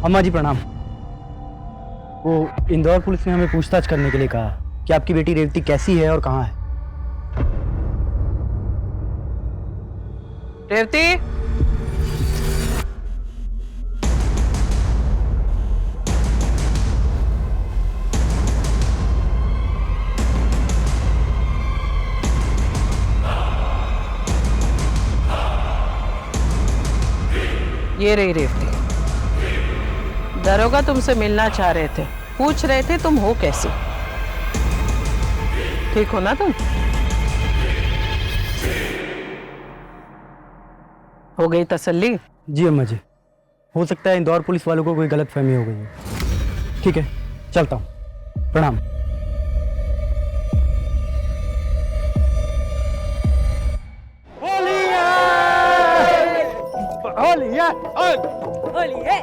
अम्मा जी प्रणाम। वो इंदौर पुलिस ने हमें पूछताछ करने के लिए कहा कि आपकी बेटी रेवती कैसी है और कहाँ है। रेवती, ये रही रेवती। दरोगा तुमसे मिलना चाह रहे थे, पूछ रहे थे तुम हो कैसी। ठीक हो ना तुम? हो गई तसल्ली? जी अम्मा जी, हो सकता है इंदौर पुलिस वालों को कोई गलतफहमी हो गई है। ठीक है, चलता हूँ। प्रणाम। होली है, होली है,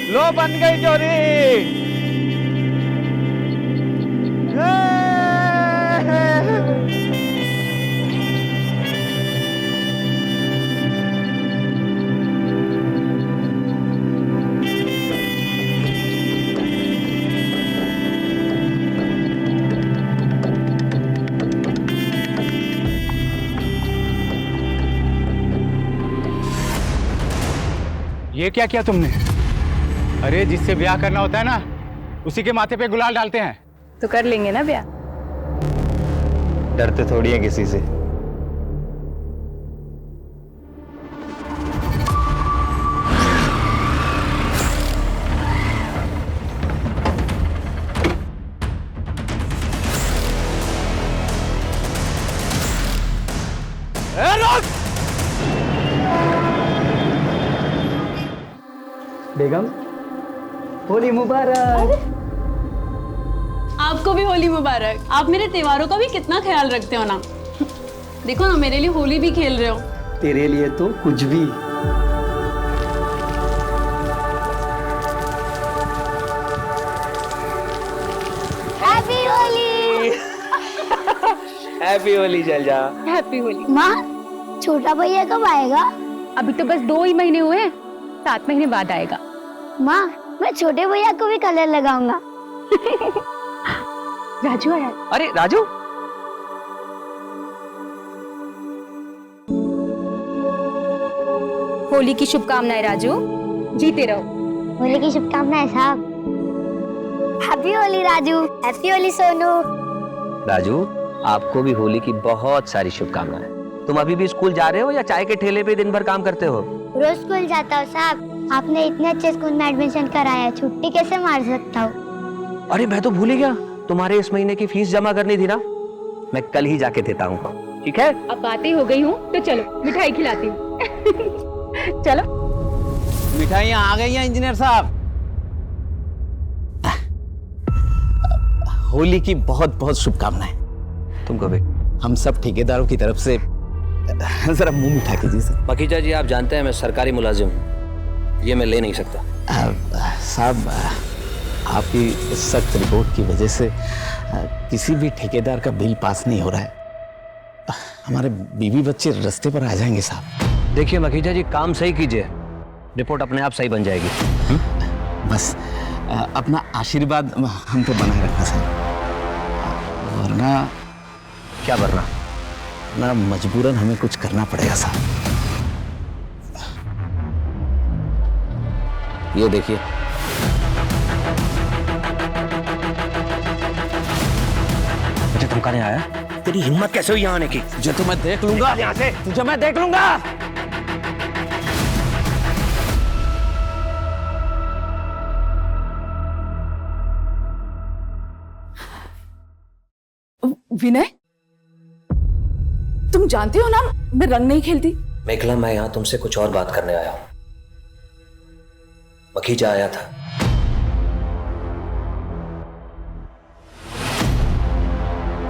लो बन गई जोरी। ये क्या किया तुमने? अरे जिससे ब्याह करना होता है ना, उसी के माथे पे गुलाल डालते हैं। तो कर लेंगे ना ब्याह। डरते थोड़ी हैं किसी से। बेगम, होली मुबारक। आपको भी होली मुबारक। आप मेरे त्योहारों का भी कितना ख्याल रखते हो ना। देखो ना, मेरे लिए होली भी खेल रहे हो। तेरे लिए तो कुछ भी। हैप्पी होली। हैप्पी होली जल जा। हैप्पी होली। माँ, छोटा भैया कब आएगा? अभी तो बस 2 ही महीने हुए हैं, 7 महीने बाद आएगा। माँ, मैं छोटे भैया को भी कलर लगाऊंगा। राजू आया। अरे राजू, होली की शुभकामनाएं राजू, जीते रहो। होली की शुभकामनाएं साहब। हैप्पी होली राजू। हैप्पी होली सोनू। राजू, आपको भी होली की बहुत सारी शुभकामनाएं। तुम अभी भी स्कूल जा रहे हो या चाय के ठेले पे दिन भर काम करते हो? रोज स्कूल जाता हूँ साहब। आपने इतने अच्छे स्कूल में एडमिशन कराया, छुट्टी कैसे मार सकता हूँ? अरे मैं तो भूल ही गया, तुम्हारे इस महीने की फीस जमा करनी थी ना। मैं कल ही जाके देता हूँ। ठीक है? अब बातें हो गई हूँ तो चलो मिठाई खिलाती हूँ। चलो। मिठाइयाँ आ गई हैं इंजीनियर साहब। होली की बहुत बहुत शुभकामनाएं। तुमको भी। हम सब ठेकेदारों की तरफ से जरा मुंह मीठा कीजिए सर। मखीजा जी, आप जानते हैं मैं सरकारी मुलाजिम हूं, ये मैं ले नहीं सकता। साहब, आपकी सख्त रिपोर्ट की वजह से किसी भी ठेकेदार का बिल पास नहीं हो रहा है। हमारे बीवी बच्चे रास्ते पर आ जाएंगे साहब। देखिए मखीजा जी, काम सही कीजिए, रिपोर्ट अपने आप सही बन जाएगी। बस अपना आशीर्वाद हम पे बनाए रखना सर, वरना क्या वरना? ना मजबूरन हमें कुछ करना पड़ेगा साहब। ये देखिए। मुझे धमकाने आया? तेरी हिम्मत कैसे हुई यहाँ आने की? जो तो मैं देख लूंगा यहाँ से। तुझे मैं देख लूंगा। विनय, तुम जानते हो ना मैं रंग नहीं खेलती। मेघला, मैं यहाँ तुमसे कुछ और बात करने आया हूँ। मखीजा आया था।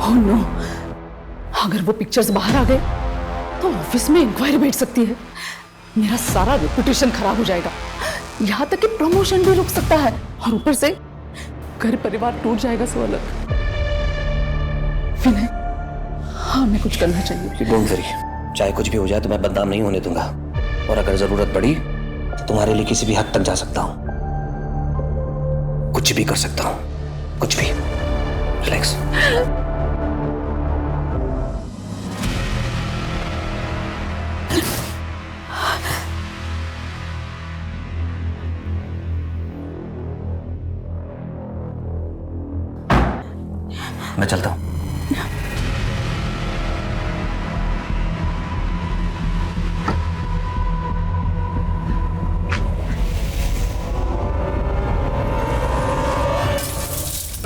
ओह नो, अगर वो पिक्चर्स बाहर आ गए तो ऑफिस में इंक्वायरी बैठ सकती है। मेरा सारा रेपुटेशन खराब हो जाएगा, यहाँ तक कि प्रमोशन भी रुक सकता है, और ऊपर से घर परिवार टूट जाएगा सो अलग। विनय, हाँ, हमें कुछ करना चाहिए। डोंट वरी, चाहे कुछ भी हो जाए तो मैं बदनाम नहीं होने दूंगा, और अगर जरूरत पड़ी तो तुम्हारे लिए किसी भी हद तक जा सकता हूं, कुछ भी कर सकता हूं, कुछ भी। रिलैक्स। मैं चलता हूं।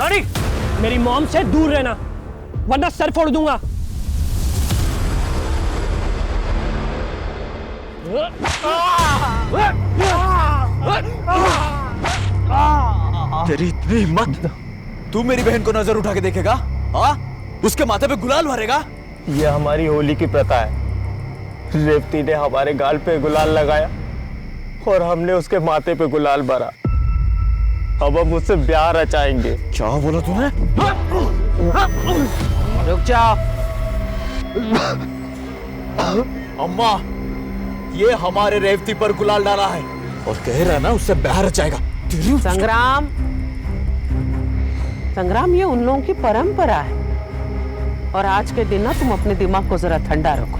रानी, मेरी मॉम से दूर रहना, वरना सर फोड़ दूंगा। तेरी इतनी हिम्मत, तू मेरी बहन को नजर उठा के देखेगा? हाँ, उसके माथे पे गुलाल भरेगा? ये हमारी होली की प्रथा है। रेवती ने हमारे गाल पे गुलाल लगाया और हमने उसके माथे पे गुलाल भरा। अब हम उससे ब्याह रचाएंगे। क्या बोला तूने? रुक जाओ। अम्मा, ये हमारे रेवती पर गुलाल डाला है और कह रहा है ना उससे ब्याह रचाएगा। संग्राम, संग्राम, ये उन लोगों की परंपरा है, और आज के दिन ना तुम अपने दिमाग को जरा ठंडा रखो।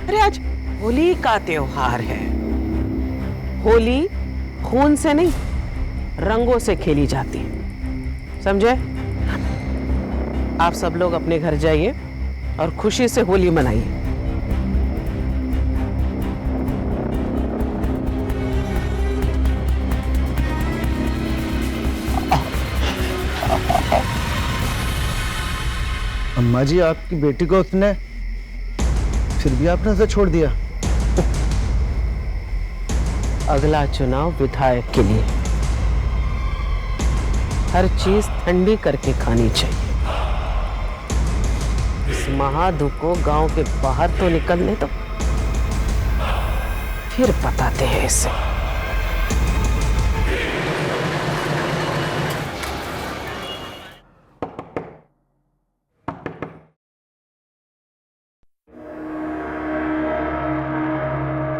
अरे आज होली का त्योहार है। होली खून से नहीं, रंगों से खेली जाती है, समझे? आप सब लोग अपने घर जाइए और खुशी से होली मनाइए। अम्मा जी, आपकी बेटी को उसने फिर भी आपने उसे छोड़ दिया। अगला चुनाव विधायक के लिए, हर चीज ठंडी करके खानी चाहिए। इस महाधुप को गांव के बाहर तो निकलने दो, फिर बताते हैं इसे।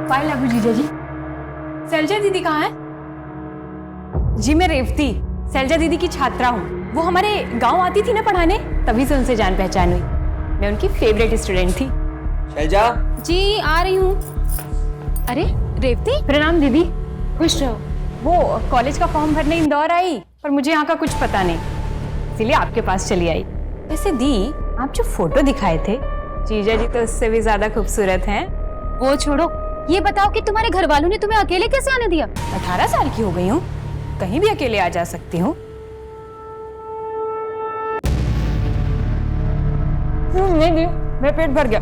फाइल लागू जीजा जी। शैलजा दीदी कहाँ है? जी मैं रेवती, शैलजा दीदी की छात्रा हूँ। वो हमारे गांव आती थी ना पढ़ाने, तभी से उनसे जान पहचान हुई। मैं उनकी फेवरेट स्टूडेंट थी। शैलजा जी आ रही हूँ। अरे रेवती, प्रणाम दीदी। खुश रहो। वो कॉलेज का फॉर्म भरने इंदौर आई, पर मुझे यहाँ का कुछ पता नहीं, इसीलिए आपके पास चली आई। वैसे दी, आप जो फोटो दिखाए थे, जीजा जी तो उससे भी ज्यादा खूबसूरत हैं। वो छोड़ो, ये बताओ कि तुम्हारे घर वालों ने तुम्हें अकेले कैसे आने दिया? 18 साल की हो गई हूँ, कहीं भी अकेले आ जा सकती हूँ। नहीं दी, मेरा पेट भर गया।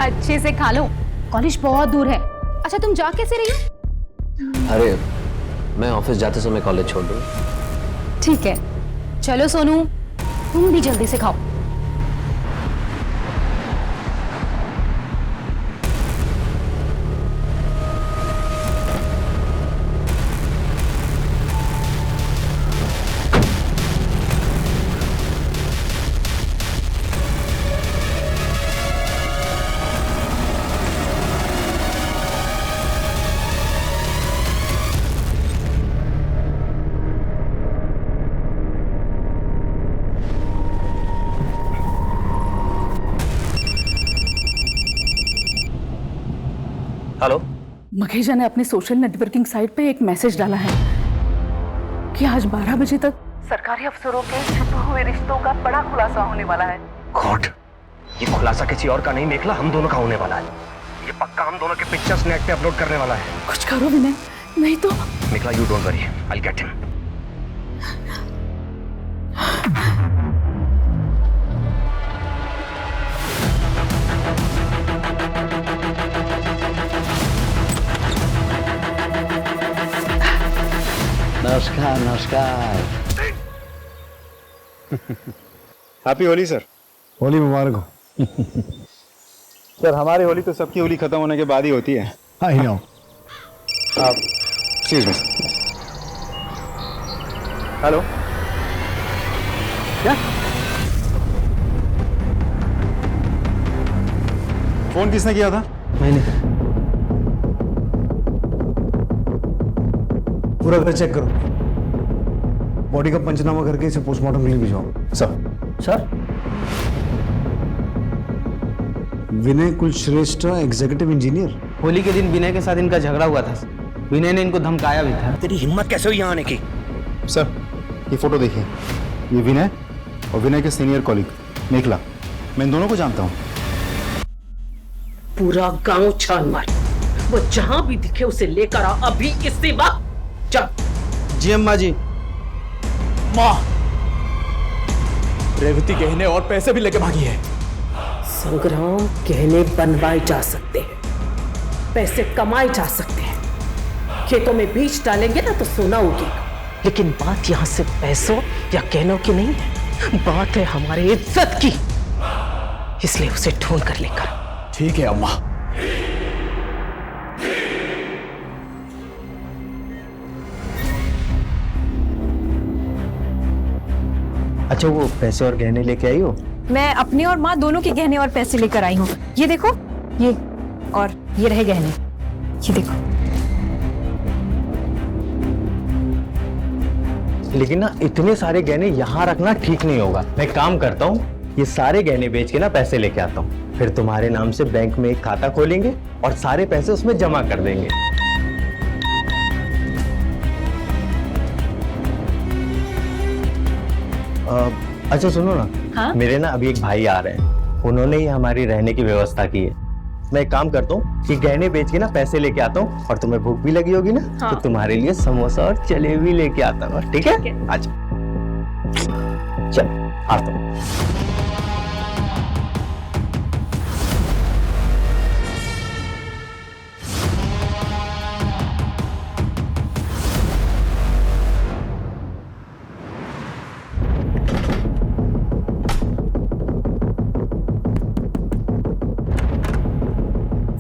अच्छे से खा लो, कॉलेज बहुत दूर है। अच्छा तुम जा कैसे रही हो? अरे मैं ऑफिस जाते समय कॉलेज छोड़ दूँ। ठीक है, चलो सोनू, तुम भी जल्दी से खाओ। हेलो, मखेजा ने अपने सोशल नेटवर्किंग साइट पे एक मैसेज डाला है कि आज 12 बजे तक सरकारी अफसरों के छुपे हुए रिश्तों का बड़ा खुलासा होने वाला है। गॉड, ये खुलासा किसी और का नहीं मेखला हम दोनों का होने वाला है। ये पक्का हम दोनों के पिक्चर्स नेट पे अपलोड करने वाला है। कुछ करो विनय, नहीं तो। Mekhala, you don't worry, I will get him. नमस्कार नमस्कार। Happy Holi sir. होली मुबारक हो। सर हमारी होली तो सबकी होली खत्म होने के बाद ही होती है। I know. आप एक्सक्यूज मी। हेलो, क्या फोन किसने किया था? मैंने। पूरा घर चेक करो, बॉडी का पंचनामा करके इसे पोस्टमार्टम के लिए भिजवाओ। सर विनय कुलश्रेष्ठ, एग्जीक्यूटिव इंजीनियर। होली के दिन विनय के साथ इनका झगड़ा हुआ था। विनय ने इनको धमकाया भी था। तेरी हिम्मत कैसे हुई यहाँ आने की? सर ये फोटो देखिए, ये विनय और विनय के सीनियर कॉलीग मेघला, मैं इन दोनों को जानता हूँ। पूरा गांव छान मार, वो जहां भी दिखे उसे लेकर आ अभी इसी वक्त। चल। जी अम्मा जी। माँ, रेवती गहने और पैसे भी लेके भागी है। संग्राम, गहने बनवाए जा सकते हैं, पैसे कमाए जा सकते हैं, खेतों में बीज डालेंगे ना तो सोना उगेगा, लेकिन बात यहां से पैसों या गहनों की नहीं है, बात है हमारी इज्जत की। इसलिए उसे ढूंढ कर लेकर। ठीक है अम्मा। अच्छा, वो पैसे और गहने लेके आई हो? मैं अपने और माँ दोनों के गहने और पैसे लेकर आई हूँ। ये देखो, ये और ये रहे गहने, ये देखो। लेकिन ना इतने सारे गहने यहाँ रखना ठीक नहीं होगा। मैं काम करता हूँ, ये सारे गहने बेच के ना पैसे लेके आता हूँ, फिर तुम्हारे नाम से बैंक में एक खाता खोलेंगे और सारे पैसे उसमें जमा कर देंगे। अच्छा सुनो ना। हाँ? मेरे ना अभी एक भाई आ रहे हैं, उन्होंने ही हमारी रहने की व्यवस्था की है। मैं एक काम करता हूँ कि गहने बेच के ना पैसे लेके आता हूँ, और तुम्हें भूख भी लगी होगी ना। हाँ। तो तुम्हारे लिए समोसा और जलेबी लेके आता हूँ, ठीक है? अच्छा चल आता हूँ।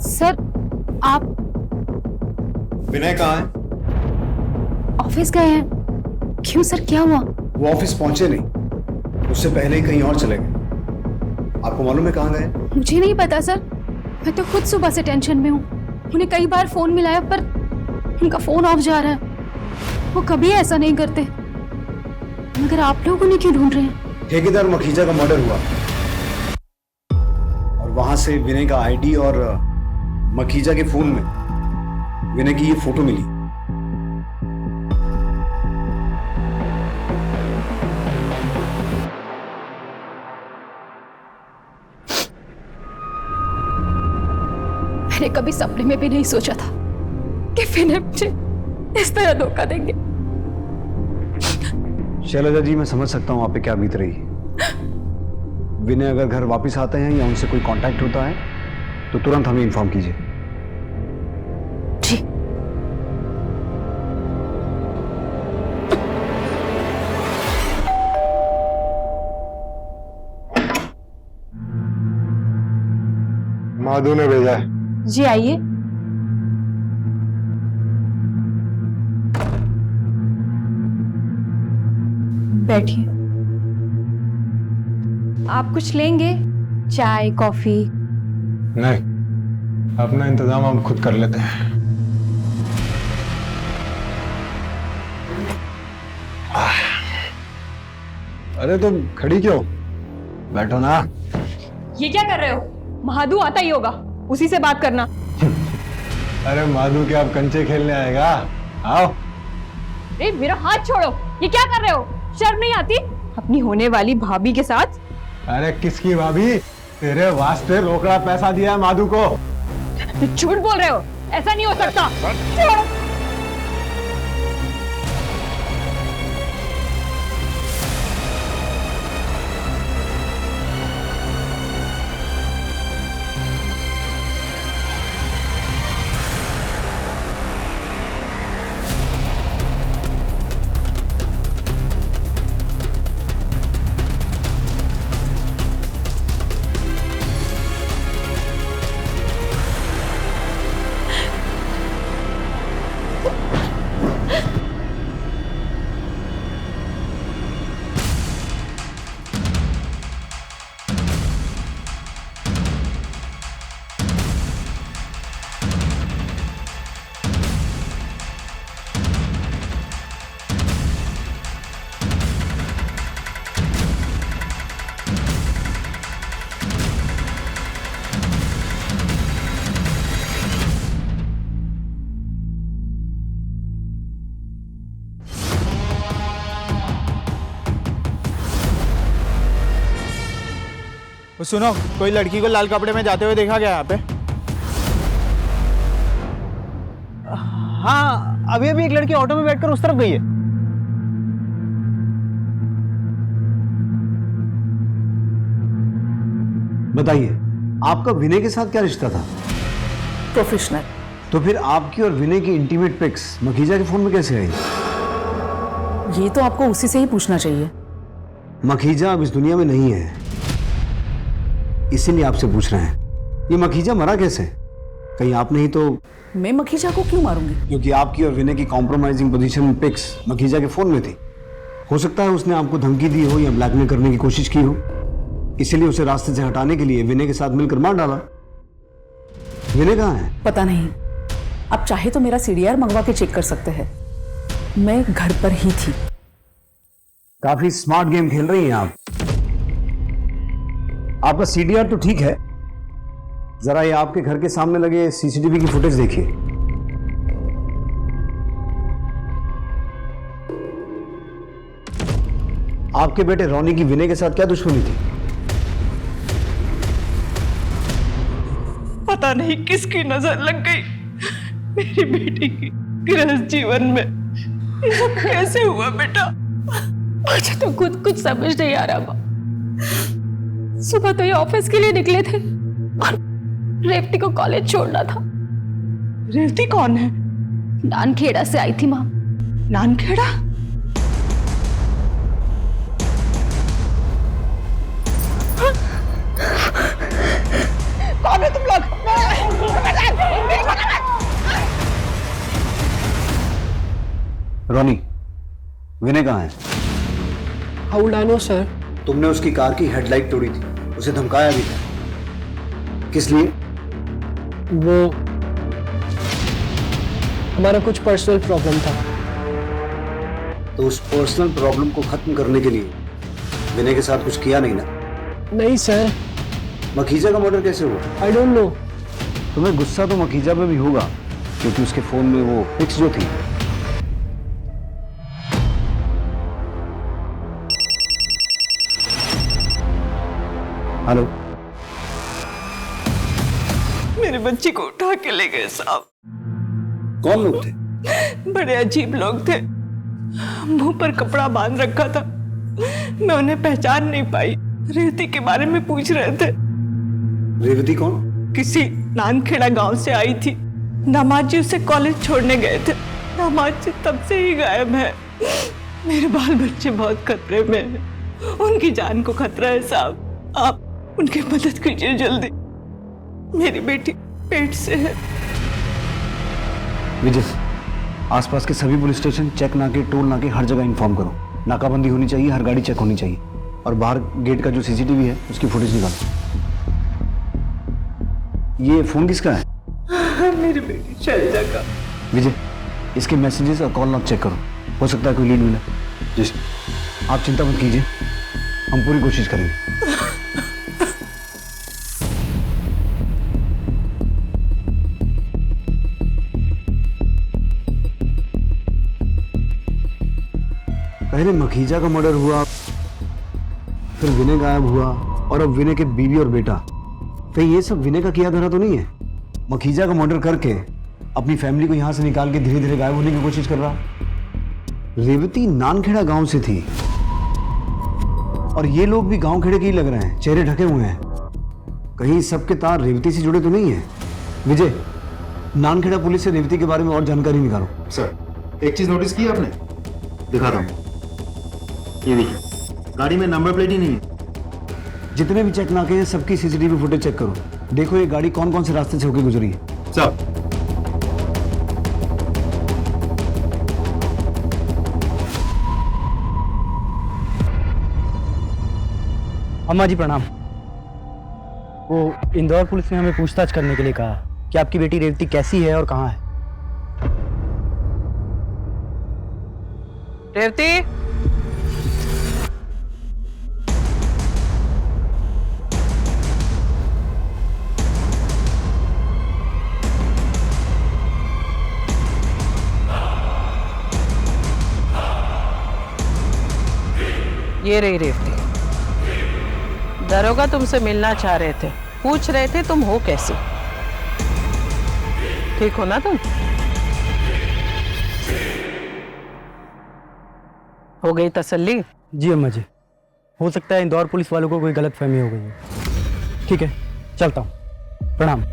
सर आप विनय कहाँ है? ऑफिस गए हैं? क्यों सर, क्या हुआ? वो ऑफिस पहुंचे नहीं, उससे पहले ही कहीं और चले गए। आपको मालूम है कहाँ गए? मुझे नहीं पता सर, मैं तो खुद सुबह से टेंशन में हूँ। उन्हें कई बार फोन मिलाया पर उनका फोन ऑफ जा रहा है। वो कभी ऐसा नहीं करते, मगर आप लोग उन्हें क्यों ढूंढ रहे हैं? ठेकेदार मखीजा का मर्डर हुआ और वहां से विनय का आईडी और मखीजा के फोन में विनय की ये फोटो मिली। मैंने कभी सपने में भी नहीं सोचा था कि विनय मुझे इस तरह धोखा देंगे। शैलजा जी, मैं समझ सकता हूं आप पे क्या बीत रही है। विनय अगर घर वापस आते हैं या उनसे कोई कांटेक्ट होता है तो तुरंत हमें इन्फॉर्म कीजिए। जी। माधु ने भेजा है। जी आइए। बैठिए। आप कुछ लेंगे? चाय, कॉफी? नहीं, अपना इंतजाम हम खुद कर लेते हैं। अरे तुम खड़ी क्यों? बैठो ना। ये क्या कर रहे हो? महादू आता ही होगा, उसी से बात करना। अरे माधु के आप कंचे खेलने आएगा? आओ। अरे मेरा हाथ छोड़ो, ये क्या कर रहे हो? शर्म नहीं आती अपनी होने वाली भाभी के साथ? अरे किसकी भाभी? तेरे वास्ते रोकड़ा पैसा दिया है माधु को। झूठ बोल रहे हो, ऐसा नहीं हो सकता। छोड़ो। तो सुनो, कोई लड़की को लाल कपड़े में जाते हुए देखा गया यहाँ पे? हाँ, अभी अभी एक लड़की ऑटो में बैठकर उस तरफ गई है। बताइए, आपका विनय के साथ क्या रिश्ता था? प्रोफेशनल। तो फिर आपकी और विनय की इंटीमेट पिक्स मखीजा के फोन में कैसे आई? ये तो आपको उसी से ही पूछना चाहिए। मखीजा अब इस दुनिया में नहीं है, इसीलिए आपसे पूछ रहे हैं। ये मखीजा मरा कैसे? कहीं आपने ही तो... मैं मखीजा को क्यों मारूंगी? क्योंकि आपकी और विनय की कॉम्प्रोमाइजिंग पोजीशन में पिक्स मखीजा के फोन में थी। हो सकता है उसने आपको धमकी दी हो या ब्लैकमेल करने की कोशिश की हो, इसीलिए उसे रास्ते से हटाने के लिए विनय के साथ मिलकर मार डाला। विनय कहाँ है? पता नहीं। आप चाहे तो मेरा सीडीआर मंगवा के चेक कर सकते हैं। मैं घर पर ही थी। काफी स्मार्ट गेम खेल रही हैं आप। आपका सीडीआर तो ठीक है, जरा ये आपके घर के सामने लगे सीसीटीवी की फुटेज देखिए। आपके बेटे रोनी की विनय के साथ क्या दुश्मनी थी? पता नहीं किसकी नजर लग गई मेरी बेटी की गृहस्थ जीवन में। ये सब कैसे हुआ बेटा? मुझे तो खुद कुछ समझ नहीं आ रहा माँ। सुबह तो ये ऑफिस के लिए निकले थे और रेवती को कॉलेज छोड़ना था। रेवती कौन है? नानखेड़ा से आई थी माँ। नानखेड़ा? कौन है तुम लोग? रोनी, विनय कहाँ है? How will I know sir? तुमने उसकी कार की हेडलाइट तोड़ी थी, उसे धमकाया भी था। किस लिए? वो हमारा कुछ पर्सनल प्रॉब्लम था। तो उस पर्सनल प्रॉब्लम को खत्म करने के लिए विनय के साथ कुछ किया नहीं ना? नहीं सर। मखीजा का मर्डर कैसे हुआ? I don't know. तुम्हें गुस्सा तो मखीजा पे भी होगा, क्योंकि उसके फोन में वो पिक्स जो थी। हेलो, मेरे बच्ची को उठा के ले गए साहब। कौन लोग थे? बड़े अजीब लोग थे, मुंह पर कपड़ा बांध रखा था। मैं उन्हें पहचान नहीं पाई। रेवती के बारे में पूछ रहे थे। रेवती कौन? किसी नानखेड़ा गांव से आई थी। दामाद जी उसे कॉलेज छोड़ने गए थे। दामाद जी तब से ही गायब है। मेरे बाल बच्चे बहुत खतरे में हैं। उनकी जान को खतरा है साहब। आप उनकी मदद कीजिए जल्दी। मेरी बेटी पेट से है। विजय, आसपास के सभी पुलिस स्टेशन, चेक नाके, टोल नाके, हर जगह इन्फॉर्म करो। नाकाबंदी होनी चाहिए, हर गाड़ी चेक होनी चाहिए। और बाहर गेट का जो सीसीटीवी है उसकी फुटेज निकालो। ये फोन किसका है? मेरी बेटी शैलजा का। विजय, इसके मैसेजेस और कॉल लॉग चेक करो, हो सकता है कोई लीड मिले। जी, आप चिंता मत कीजिए, हम पूरी कोशिश करेंगे। पहले मखीजा का मर्डर हुआ, फिर विनय गायब हुआ, और अब विनय के बीवी और बेटा। कहीं ये सब विनय का किया धरा तो नहीं है? मखीजा का मर्डर करके अपनी फैमिली को यहां से निकाल के धीरे धीरे गायब होने की कोशिश कर रहा। रेवती नानखेड़ा गांव से थी, और ये लोग भी गांव खेड़े के ही लग रहे हैं, चेहरे ढके हुए हैं। कहीं सबके तार रेवती से जुड़े तो नहीं है? विजय, नानखेड़ा पुलिस से रेवती के बारे में और जानकारी निकालो। सर, एक चीज नोटिस की आपने? दिखा रहा हूं, ये देखिए, गाड़ी में नंबर प्लेट ही नहीं है। जितने भी चेक नाके हैं सबकी सीसीटीवी फुटेज चेक करो। देखो ये गाड़ी कौन कौन से रास्ते से होकर गुजरी है। सर, अम्मा जी प्रणाम। वो इंदौर पुलिस ने हमें पूछताछ करने के लिए कहा कि आपकी बेटी रेवती कैसी है और कहाँ है। रेवती, ये रही रेवती। दरोगा तुमसे मिलना चाह रहे थे, पूछ रहे थे तुम हो कैसे। ठीक हो ना तुम? हो गई तसल्ली? जी अम्मा जी, हो सकता है इंदौर पुलिस वालों को कोई गलतफहमी हो गई है। ठीक है, चलता हूँ। प्रणाम।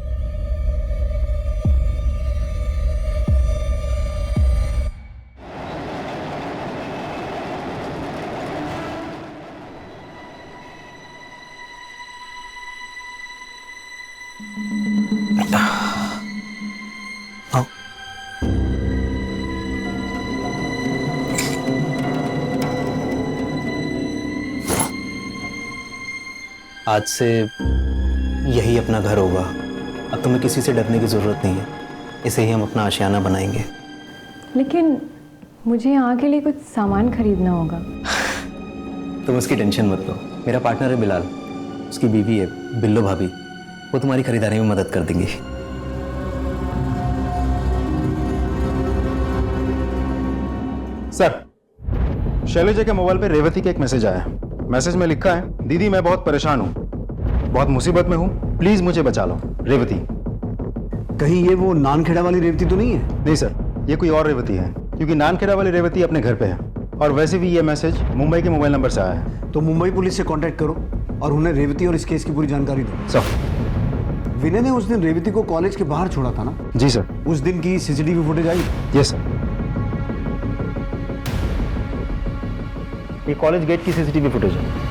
आज से यही अपना घर होगा। अब तुम्हें किसी से डरने की जरूरत नहीं है। इसे ही हम अपना आशियाना बनाएंगे। लेकिन मुझे यहाँ के लिए कुछ सामान खरीदना होगा। तुम उसकी टेंशन मत लो। मेरा पार्टनर है बिलाल, उसकी बीवी है बिल्लो भाभी, वो तुम्हारी खरीदारी में मदद कर देंगी। सर, शैलजा के मोबाइल पे रेवती का एक मैसेज आया है। मैसेज में लिखा है, दीदी मैं बहुत परेशान हूँ, बहुत मुसीबत में हूँ, प्लीज मुझे बचा लो। रेवती। कहीं ये वो नानखेड़ा वाली रेवती तो नहीं है? नहीं सर, ये कोई और रेवती है, क्योंकि नानखेड़ा वाली रेवती अपने घर पे है। और वैसे भी ये मैसेज मुंबई के मोबाइल नंबर से आया है। तो मुंबई पुलिस से कांटेक्ट करो और उन्हें रेवती और इस केस की पूरी जानकारी दो। सर। विनय ने उस दिन रेवती को कॉलेज के बाहर छोड़ा था ना? जी सर। उस दिन की CCTV footage I? Yes sir. ये कॉलेज गेट की सीसीटीवी फुटेज है।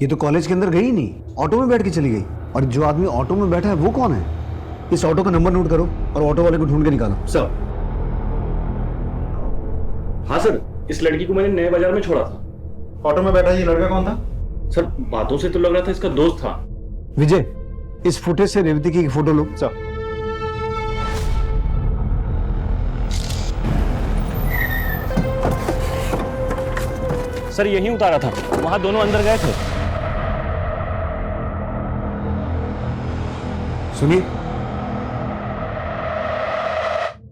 ये तो कॉलेज के अंदर गई नहीं, ऑटो में बैठ के चली गई। और जो आदमी ऑटो में बैठा है वो कौन है? इस ऑटो का नंबर नोट करो और ऑटो वाले को ढूंढ के निकालो। सर। हाँ सर, इस लड़की को मैंने नए बाजार में छोड़ा था। ऑटो में बैठा ये लड़का कौन था? सर, बातों से तो लग रहा था इसका दोस्त था। विजय, इस फुटेज से रेवती की फोटो लो। सर। सर यहीं उतारा था, वहां दोनों अंदर गए थे। सुनिए,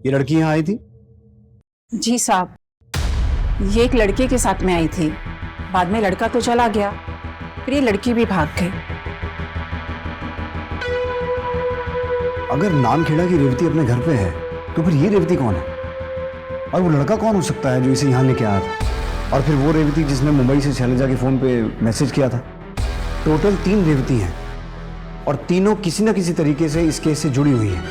ये लड़की यहां आई थी? जी साहब, ये एक लड़के के साथ में आई थी। बाद में लड़का तो चला गया, फिर ये लड़की भी भाग गई। अगर नानखेड़ा की रेवती अपने घर पे है तो फिर ये रेवती कौन है? और वो लड़का कौन हो सकता है जो इसे यहाँ लेके आया था? और फिर वो रेवती जिसने मुंबई से शैलजा के फोन पे मैसेज किया था। टोटल 3 रेवती हैं और तीनों किसी न किसी तरीके से इस केस से जुड़ी हुई हैं।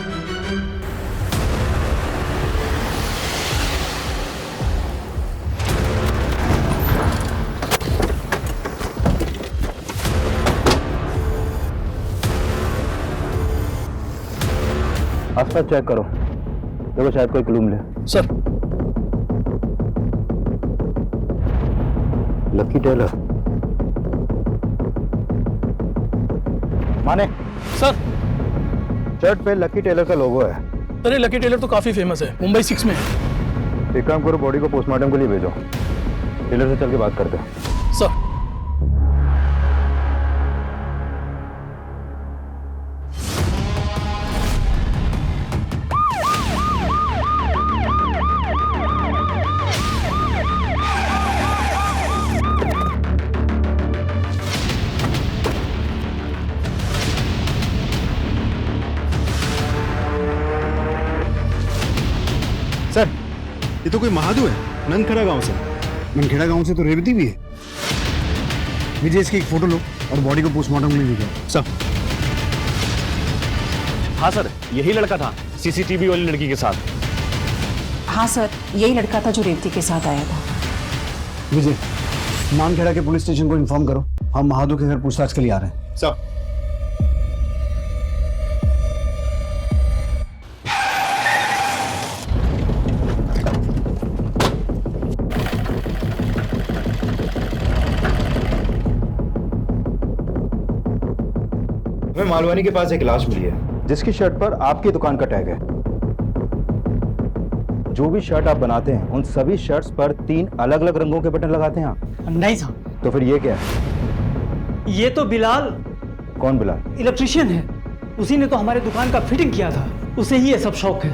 आसपास चेक करो, देखो शायद कोई क्लू मिले। सर। Lucky tailor. माने सर, शर्ट पे लकी टेलर का लोगो है। अरे लकी टेलर तो काफी फेमस है, मुंबई 6 में है। एक काम करो, बॉडी को पोस्टमार्टम के लिए भेजो। टेलर से चल के बात करते हैं। सर। सर, ये तो कोई महादू है, नंदखेड़ा गांव से। नंदखेड़ा गांव से तो रेवती भी है। विजय, इसकी एक फोटो लो और बॉडी को पोस्टमार्टम के लिए भेजो। सर। हाँ सर, यही लड़का था सीसीटीवी वाली लड़की के साथ। हाँ सर, यही लड़का था जो रेवती के साथ आया था। विजय, नानखेड़ा के पुलिस स्टेशन को इन्फॉर्म करो, हम महादू के घर पूछताछ के लिए आ रहे हैं। सर। हमें मालवानी के पास एक लाश मिली है जिसकी शर्ट पर आपकी दुकान का टैग है। जो भी शर्ट आप बनाते हैं उन सभी शर्ट्स पर 3 अलग अलग रंगों के बटन लगाते हैं आप? नहीं साहब। तो फिर ये क्या है? ये तो बिलाल। कौन बिलाल? इलेक्ट्रिशियन है, उसी ने तो हमारे दुकान का फिटिंग किया था, उसे ही ये सब शौक है।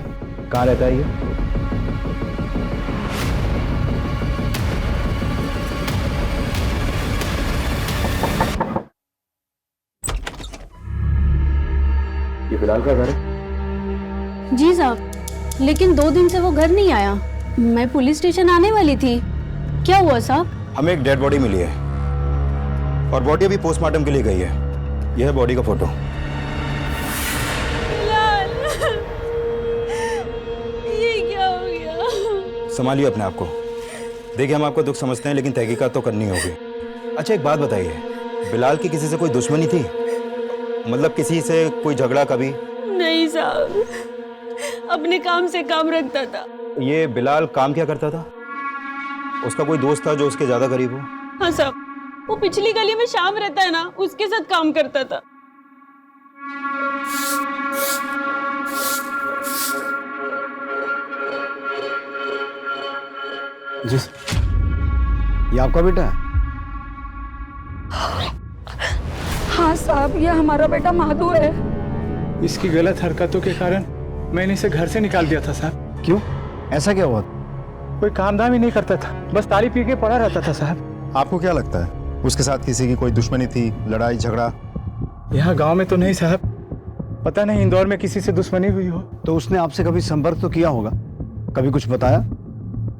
कहाँ रहता है ये? ये बिलाल का घर है? जी साहब, लेकिन 2 दिन से वो घर नहीं आया। मैं पुलिस स्टेशन आने वाली थी। क्या हुआ साहब? हमें एक डेड बॉडी मिली है और बॉडी अभी पोस्टमार्टम के लिए गई है। यह है बॉडी का फोटो। ये क्या हो गया? संभालिए अपने आप को। देखिए, हम आपका दुख समझते हैं, लेकिन तहकीकात तो करनी होगी। अच्छा, एक बात बताइए, बिलाल की किसी से कोई दुश्मनी थी? मतलब किसी से कोई झगड़ा कभी? नहीं साहब, अपने काम से काम रखता था। ये बिलाल काम क्या करता था? उसका कोई दोस्त था जो उसके ज्यादा करीब हो? हाँ साहब, वो पिछली गली में शाम रहता है ना, उसके साथ काम करता था। जी, ये आपका बेटा है? हाँ साहब, ये हमारा बेटा माधु है। इसकी गलत हरकतों के कारण मैंने इसे घर से निकाल दिया था साहब। क्यों? ऐसा क्या हुआ? कोई काम धाम ही नहीं करता था, बस ताली पी के पड़ा रहता था साहब। आपको क्या लगता है उसके साथ किसी की कोई दुश्मनी थी, लड़ाई झगड़ा? यहाँ गांव में तो नहीं साहब, पता नहीं इंदौर में किसी से दुश्मनी हुई हो। तो उसने आपसे कभी संपर्क तो किया होगा? कभी कुछ बताया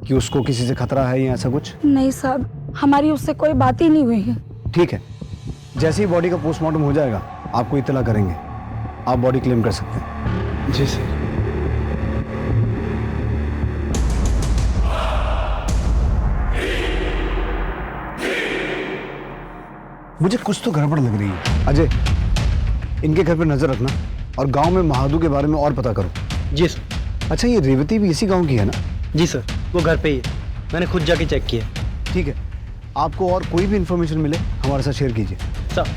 कि उसको किसी से खतरा है या ऐसा कुछ? नहीं साहब, हमारी उससे कोई बात ही नहीं हुई है। ठीक है, जैसे ही बॉडी का पोस्टमार्टम हो जाएगा आपको इत्तला करेंगे। आप बॉडी क्लेम कर सकते हैं। जी सर। मुझे कुछ तो गड़बड़ लग रही है। अजय, इनके घर पर नजर रखना और गांव में महादू के बारे में और पता करो। जी सर। अच्छा, ये रेवती भी इसी गांव की है ना? जी सर, वो घर पे ही है, मैंने खुद जाके चेक किया। ठीक है, आपको और कोई भी इंफॉर्मेशन मिले हमारे साथ शेयर कीजिए। सर,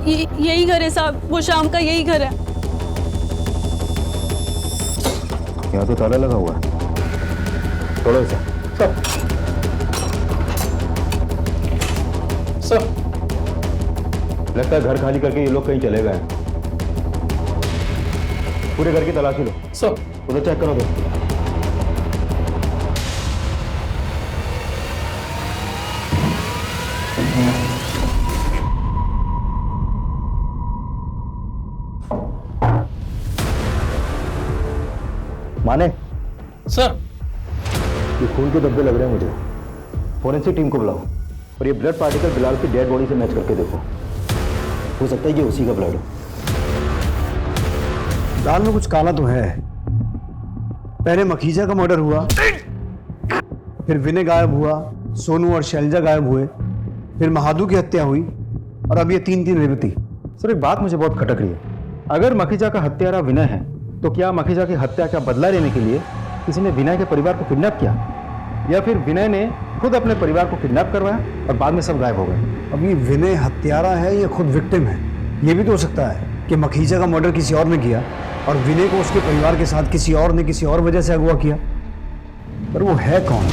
यही घर है साहब, वो शाम का यही घर है। यहाँ तो ताला लगा हुआ है। थोड़ा सा सर, लगता है घर खाली करके ये लोग कहीं चले गए। पूरे घर की तलाशी लो। सर, उधर चेक करो। माने सर, ये खून के धब्बे लग रहे हैं मुझे। फोरेंसिक टीम को बुलाओ और ये ब्लड पार्टिकल बिलाल की डेड बॉडी से मैच करके देखो। हो सकता है ये उसी का ब्लड हो। दाल में कुछ काला तो है। पहले मखीजा का मर्डर हुआ, फिर विनय गायब हुआ, सोनू और शैलजा गायब हुए, फिर महादू की हत्या हुई और अब ये 3 रेवती। सर, एक बात मुझे बहुत खटक रही है। अगर मखीजा का हत्यारा विनय है तो क्या मखीजा की हत्या का बदला लेने के लिए किसी ने विनय के परिवार को किडनैप किया, या फिर विनय ने खुद अपने परिवार को किडनैप करवाया और बाद में सब गायब हो गए? अब ये विनय हत्यारा है या खुद विक्टिम है? ये भी तो हो सकता है कि मखीजा का मर्डर किसी और ने किया और विनय को उसके परिवार के साथ किसी और ने किसी और वजह से अगवा किया। पर वो है कौन?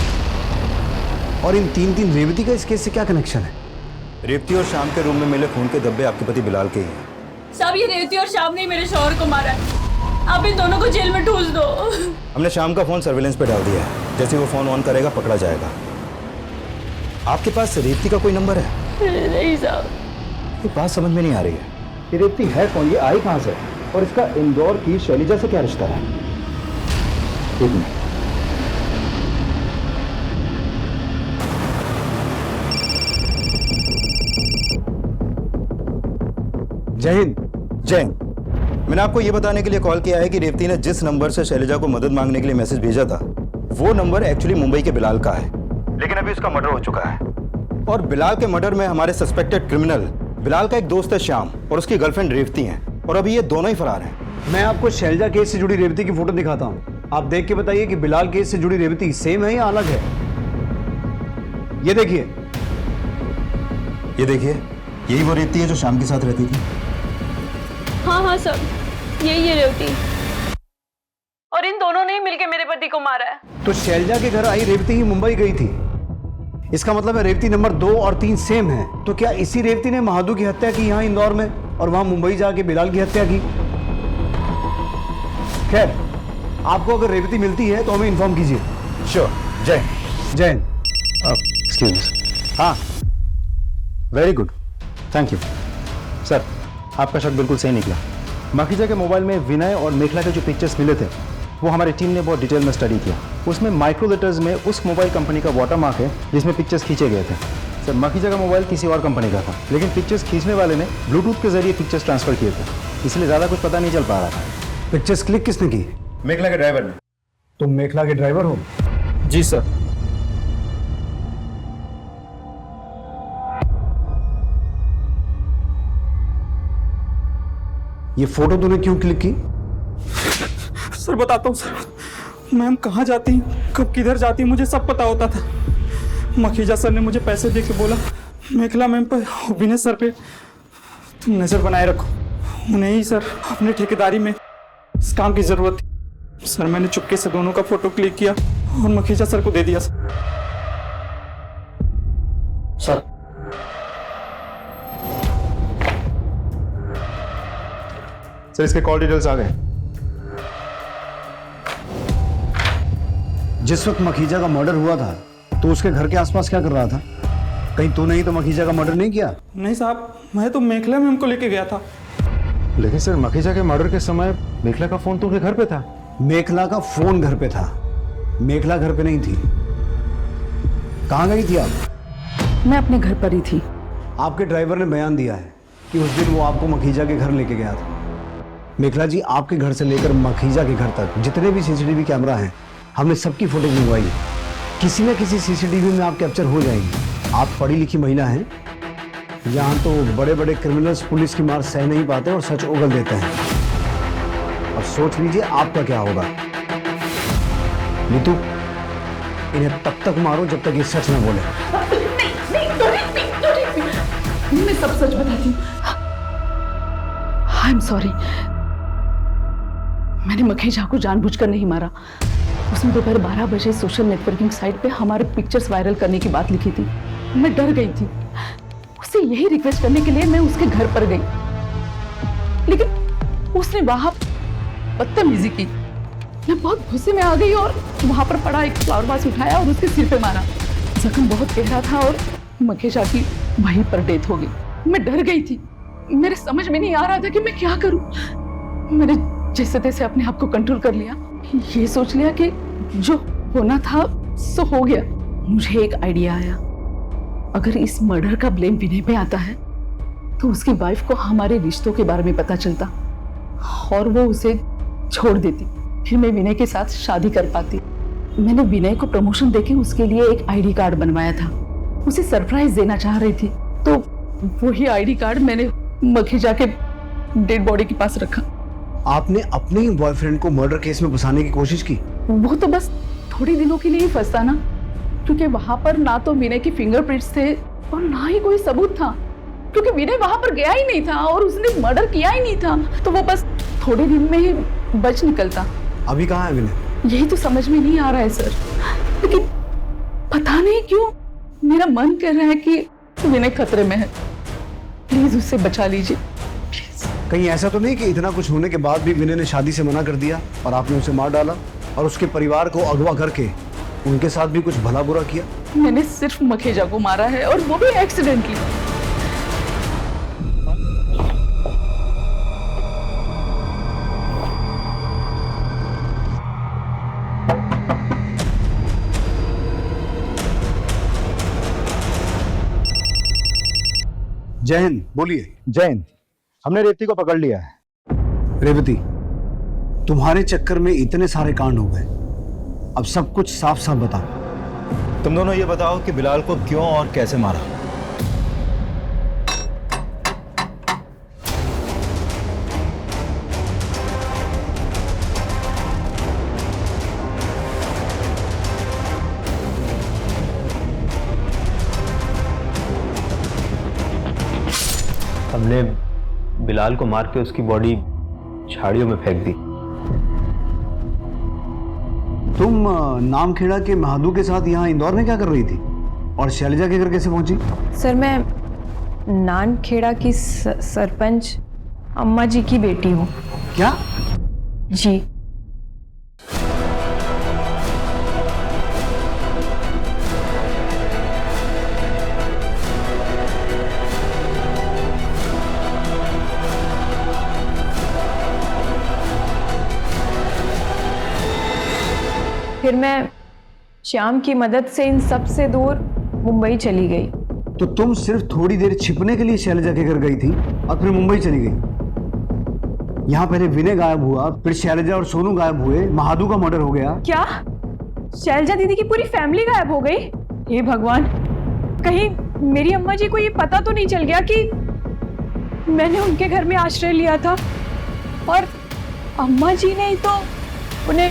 और इन 3 रेवती का इस केस से क्या कनेक्शन है? रेवती और शाम के रूम में मिले खून के धब्बे आपके पति बिलाल के ही हैं। साहब, ये रेवती और शाम ने मेरे शौहर को मारा है। आप इन दोनों को जेल में ठूस दो। हमने शाम का फोन सर्विलेंस पे डाल दिया है। जैसे वो फोन ऑन करेगा पकड़ा जाएगा। आपके पास रेवती का कोई नंबर है? नहीं साहब। ये बात समझ में नहीं आ रही है। ये रेवती है कौन? ये आई कहां से? और इसका इंदौर की शैलजा से क्या रिश्ता है? एक मिनट। जय हिंद। जय हिंद। मैंने आपको यह बताने के लिए कॉल किया है कि रेवती ने जिस नंबर से शैलजा को मदद मांगने के लिए मैसेज भेजा था, वो नंबर एक्चुअली मुंबई के बिलाल का है, लेकिन अभी उसका मर्डर हो चुका है। और बिलाल के मर्डर में हमारे सस्पेक्टेड क्रिमिनल बिलाल का एक दोस्त है श्याम और उसकी गर्लफ्रेंड रेवती हैं, और अभी ये दोनों ही फरार हैं। मैं आपको शैलजा केस से जुड़ी रेवती की फोटो दिखाता हूँ। आप देख के बताइए कि बिलाल केस से जुड़ी रेवती सेम है या अलग है। ये देखिए, ये देखिए, यही वो रेवती है जो श्याम के साथ रहती थी। हाँ हाँ सर, यही है रेवती। और इन दोनों ने ही मिलकर मेरे पति को मारा है। तो शैलजा के घर आई रेवती ही मुंबई गई थी। इसका मतलब है रेवती नंबर 2 और 3 सेम है। तो क्या इसी रेवती ने महादू की हत्या की यहाँ इंदौर में और वहां मुंबई जाके बिलाल की हत्या की? खैर, आपको अगर रेवती मिलती है तो हमें इन्फॉर्म कीजिए। श्योर। जय जय। Excuse me. हाँ, very good. Thank you sir, आपका शक बिल्कुल सही निकला। मखीजा के मोबाइल में विनय और मेखला के जो पिक्चर्स मिले थे वो हमारी टीम ने बहुत डिटेल में स्टडी किया। उसमें माइक्रो लेटर्स में उस मोबाइल कंपनी का वाटरमार्क है जिसमें पिक्चर्स खींचे गए थे। सर, मखीजा का मोबाइल किसी और कंपनी का था, लेकिन पिक्चर्स खींचने वाले ने ब्लूटूथ के जरिए पिक्चर्स ट्रांसफर किए थे, इसलिए ज़्यादा कुछ पता नहीं चल पा रहा था। पिक्चर्स क्लिक किसने की? मेखला के ड्राइवर ने। तुम मेखला के ड्राइवर हो? जी सर। ये फोटो तूने क्यों क्लिक की? सर बताता हूँ सर, मैम कहाँ जाती कब किधर जाती मुझे सब पता होता था। मखीजा सर ने मुझे पैसे दे के बोला मेखला मैम पर विनय सर पे तुम नजर बनाए रखो, उन्हें ही सर अपने ठेकेदारी में इस काम की जरूरत थी। सर मैंने चुपके से दोनों का फोटो क्लिक किया और मखीजा सर को दे दिया। सर सर इसके कॉल डिटेल्स आ गए। जिस वक्त मखीजा का मर्डर हुआ था तो उसके घर के आसपास क्या कर रहा था? कहीं तूने ही तो मखीजा का मर्डर नहीं किया? नहीं साहब, मैं तो मेखला मैम को लेके गया था। लेकिन सर मखीजा के मर्डर के समय मेखला का फोन तो उनके घर पे था। मेखला का फोन घर पे था, मेखला घर पे नहीं थी। कहाँ गई थी आप? मैं अपने घर पर ही थी। आपके ड्राइवर ने बयान दिया है कि उस दिन वो आपको मखीजा के घर लेके गया था। मेखला जी, आपके घर से लेकर मखीजा के घर तक जितने भी सीसीटीवी कैमरा हैं हमने सबकी फुटेज मंगवाई है। किसी न किसी सीसीटीवी में आप कैप्चर हो जाएंगे। आप पढ़ी लिखी महिला हैं। यहाँ तो बड़े बड़े क्रिमिनल्स पुलिस की मार सह नहीं पाते और सच उगल देते हैं। अब सोच लीजिए आपका क्या होगा। नीतू, इन्हें तब तक मारो जब तक ये सच न बोले। मैं सब सच बताती हूँ। I am sorry. मैंने मखीजा को जानबूझकर नहीं मारा। उसने दोपहर 12 बजे सोशल नेटवर्किंग साइट पे हमारे पिक्चर्स वायरल करने की बात लिखी थी। मैं डर गई थी। उससे यही रिक्वेस्ट करने के लिए मैं उसके घर पर गई, लेकिन उसने वहां बदतमीजी की। मैं बहुत गुस्से में आ गई और वहां पर पड़ा एक फ्लावर वास उठाया और उसके सिर पे मारा। जख्म बहुत गहरा था और मखीजा की वहीं पर डेथ हो गई। मैं डर गई थी। मेरे समझ में नहीं आ रहा था कि मैं क्या करूं। मैंने जैसे तैसे अपने आप को कंट्रोल कर लिया। ये सोच लिया कि जो होना था सो हो गया। मुझे एक आइडिया आया, अगर इस मर्डर का ब्लेम विनय पे आता है तो उसकी वाइफ को हमारे रिश्तों के बारे में पता चलता और वो उसे छोड़ देती। फिर मैं विनय के साथ शादी कर पाती। मैंने विनय को प्रमोशन देके उसके लिए एक आईडी कार्ड बनवाया था। उसे सरप्राइज देना चाह रही थी, तो वही आईडी कार्ड मैंने मखीजा के डेड बॉडी के पास रखा। आपने अपने ही बॉयफ्रेंड को मर्डर केस में फंसाने की कोशिश की? वो तो बस थोड़े दिनों के लिए ही फंसा ना, क्योंकि वहां पर ना तो विनय की फिंगरप्रिंट्स थे और ना ही कोई सबूत था, क्योंकि विनय वहां पर गया ही नहीं था और उसने मर्डर किया ही नहीं था। तो वो बस थोड़े दिन में ही बच निकलता। अभी कहाँ है विनय? यही तो समझ में नहीं आ रहा है सर, लेकिन पता नहीं क्यों मेरा मन कर रहा है कि विनय खतरे में है। प्लीज उससे बचा लीजिए। कहीं ऐसा तो नहीं कि इतना कुछ होने के बाद भी विनय ने शादी से मना कर दिया और आपने उसे मार डाला और उसके परिवार को अगवा करके उनके साथ भी कुछ भला बुरा किया? मैंने सिर्फ मखीजा को मारा है और वो भी एक्सीडेंटली। जय हिंद। बोलिए। जय हिंद। हमने रेवती को पकड़ लिया है। रेवती, तुम्हारे चक्कर में इतने सारे कांड हो गए, अब सब कुछ साफ साफ बताओ। तुम दोनों ये बताओ कि बिलाल को क्यों और कैसे मारा? हमने बिलाल को मार के उसकी बॉडी झाड़ियों में फेंक दी। तुम नामखेड़ा के महादू के साथ यहाँ इंदौर में क्या कर रही थी और शैलजा के घर कैसे पहुंची? सर, मैं नानखेड़ा की सरपंच अम्मा जी की बेटी हूँ। क्या? जी। फिर मैं श्याम की मदद से इन सब से दूर मुंबई चली गई। तो तुम सिर्फ थोड़ी देर छिपने के लिए शैलजा के घर गई थी और फिर मुंबई चली गई। यहाँ पहले विनय गायब हुआ, फिर शैलजा और सोनू गायब हुए, महादू का मर्डर हो गया। क्या शैलजा दीदी की पूरी फैमिली गायब हो गई? हे भगवान, कहीं मेरी अम्मा जी को ये पता तो नहीं चल गया कि मैंने उनके घर में आश्रय लिया था और अम्मा जी ने ही तो उन्हें।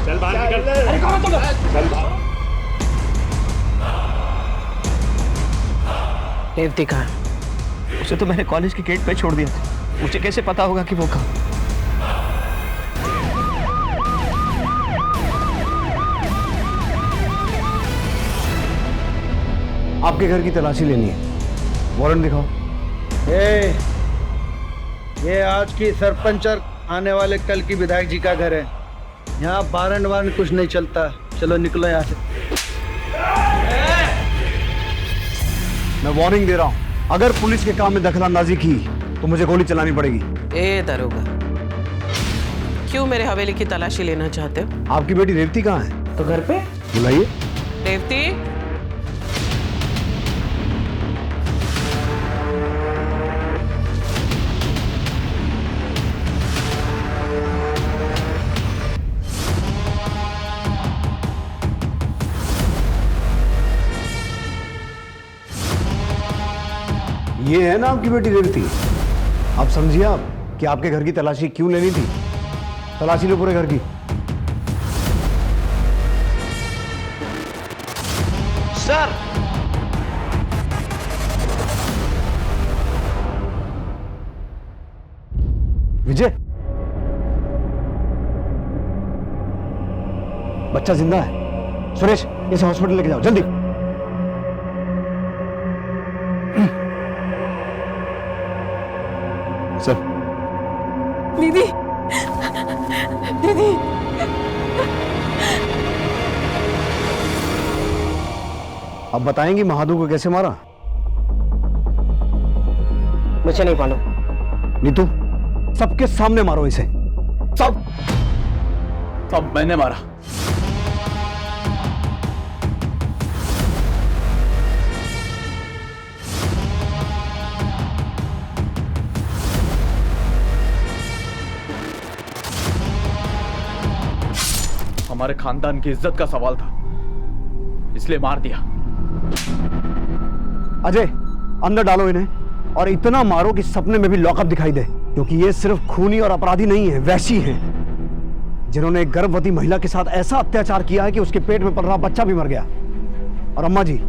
चल बाहर निकल। अरे कौन तुम? चल बाहर। रेवती कहाँ है? उसे तो मैंने कॉलेज के गेट पे छोड़ दिया था। मुझे कैसे पता होगा कि वो कहाँ? आपके घर की तलाशी लेनी है, वारंट दिखाओ। ये आज की सरपंच और आने वाले कल की विधायक जी का घर है। यहाँ वारंट कुछ नहीं चलता। चलो निकलो यहाँ से। मैं वार्निंग दे रहा हूँ, अगर पुलिस के काम में दखलंदाजी की तो मुझे गोली चलानी पड़ेगी। ए दरोगा, क्यों मेरे हवेली की तलाशी लेना चाहते हो? आपकी बेटी रेवती कहाँ है? तो घर पे। बुलाइए। रेवती, ये है ना आपकी बेटी रेवती। आप समझिए आप कि आपके घर की तलाशी क्यों लेनी थी। तलाशी लो पूरे घर की। सर, विजय, बच्चा जिंदा है। सुरेश, इसे हॉस्पिटल लेके जाओ जल्दी। सर। दीदी, दीदी, अब बताएंगी महादू को कैसे मारा? मुझे नहीं मालूम। नीतू, सबके सामने मारो इसे। सब मैंने मारा। हमारे खानदान की इज्जत का सवाल था, इसलिए मार दिया। अजय, अंदर डालो इन्हें और इतना मारो कि सपने में भी लॉकअप दिखाई दे, क्योंकि ये सिर्फ खूनी और अपराधी नहीं है, वैसी हैं जिन्होंने एक गर्भवती महिला के साथ ऐसा अत्याचार किया है कि उसके पेट में पल रहा बच्चा भी मर गया। और अम्मा जी,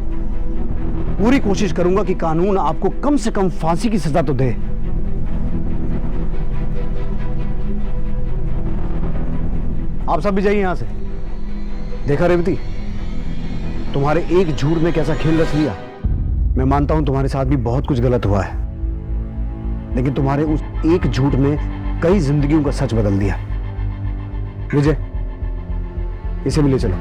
पूरी कोशिश करूंगा कि कानून आपको कम से कम फांसी की सजा तो दे। आप सब भी जाइए यहां से। देखा रेवती, तुम्हारे एक झूठ ने कैसा खेल रच लिया। मैं मानता हूं तुम्हारे साथ भी बहुत कुछ गलत हुआ है, लेकिन तुम्हारे उस एक झूठ ने कई जिंदगियों का सच बदल दिया। विजय, इसे भी ले चलो।